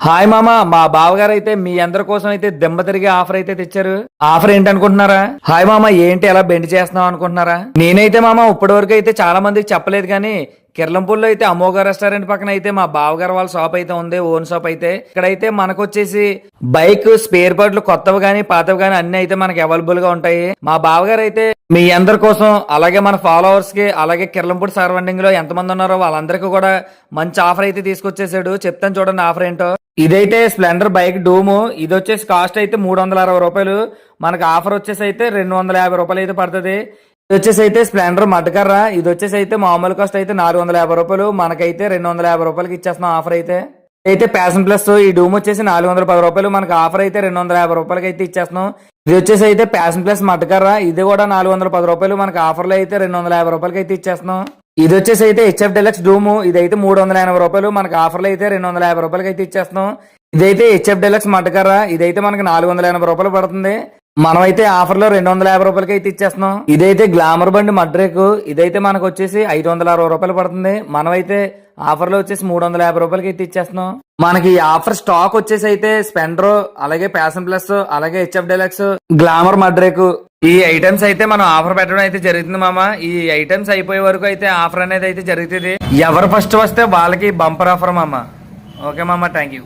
Hi మామ, మా బావగారు అయితే మీ అందరి కోసం అయితే దెబ్బ తిరిగి ఆఫర్ అయితే తెచ్చారు. ఆఫర్ ఏంటి అనుకుంటున్నారా? హాయ్ మామ, ఏంటి ఎలా బెండ్ చేస్తున్నావు అనుకుంటున్నారా? నేనైతే మామ ఇప్పటి వరకు అయితే చాలా మందికి చెప్పలేదు, కానీ కిర్లంపూడిలో అయితే అమోఘ రెస్టారెంట్ పక్కన అయితే మా బావగారు వాళ్ళ షాప్ అయితే ఉంది, ఓన్ షాప్ అయితే. ఇక్కడైతే మనకు వచ్చేసి బైక్ స్పేర్ పార్ట్లు కొత్తవి గానీ పాతవి గానీ అన్ని అయితే మనకి అవైలబుల్ గా ఉంటాయి. మా బావగారు అయితే మీ అందరి కోసం, అలాగే మన ఫాలోవర్స్ కి, అలాగే కిర్లంపూడి సరౌండింగ్ లో ఎంతమంది ఉన్నారో వాళ్ళందరికీ కూడా మంచి ఆఫర్ అయితే తీసుకొచ్చేసాడు. చెప్తాను చూడండి ఆఫర్ ఏంటో. ఇదైతే స్ప్లెండర్ బైక్ డూము. ఇది వచ్చేసి కాస్ట్ అయితే 360 రూపాయలు. మనకు ఆఫర్ వచ్చేసి అయితే 250 రూపాయలు అయితే పడుతుంది. ఇది వచ్చేసి అయితే స్ప్లెండర్ మడ్కర్ర. ఇది వచ్చేసి అయితే మామూలు కాస్ట్ అయితే 450 రూపాయలు. మనకైతే 250 రూపాయలకి ఇచ్చేస్తున్నాం ఆఫర్ అయితే. అయితే ప్యాషన్ ప్లస్ ఈ డూమ్ వచ్చేసి 410 రూపాయలు. మనకు ఆఫర్ అయితే 250 రూపాయలకి అయితే ఇచ్చేస్తున్నాం. ఇది వచ్చేసి అయితే ప్యాషన్ ప్లస్ మడ్కర్ర. ఇది కూడా 410 రూపాయలు. మనకు ఆఫర్లో అయితే 250 రూపాయలకి అయితే ఇచ్చేస్తున్నాం. ఇది వచ్చేసి అయితే హెచ్ఎఫ్ డెలక్స్ డూము. ఇదైతే 380 రూపాయలు. మనకు ఆఫర్లో అయితే 250 రూపాయలకి అయితే ఇచ్చేస్తున్నాం. ఇదైతే హెచ్ఎఫ్ డెలక్స్ మడ్కర్ర. ఇదైతే మనకి 480 రూపాయలు పడుతుంది. మనమైతే ఆఫర్ లో 250 రూపాయలకి అయితే ఇచ్చేస్తున్నాం. ఇదైతే గ్లామర్ బండి మడ్రేక్. ఇదైతే మనకు వచ్చేసి 560 రూపాయలు పడుతుంది. మనమైతే ఆఫర్ లో వచ్చేసి 350 రూపాయలకి అయితే ఇచ్చేస్తున్నాం. మనకి ఈ ఆఫర్ స్టాక్ వచ్చేసి అయితే స్పెండర్, అలాగే ప్యాషన్ ప్లస్, అలాగే హెచ్ఎఫ్ డెలక్స్, గ్లామర్ మడ్రేక్, ఈ ఐటమ్స్ అయితే మనం ఆఫర్ పెట్టడం అయితే జరుగుతుంది మామ. ఈ ఐటమ్స్ అయిపోయే వరకు అయితే ఆఫర్ అనేది అయితే జరుగుతుంది. ఎవరు ఫస్ట్ వస్తే వాళ్ళకి బంపర్ ఆఫర్ మామ. ఓకే మామ, థ్యాంక్ యూ.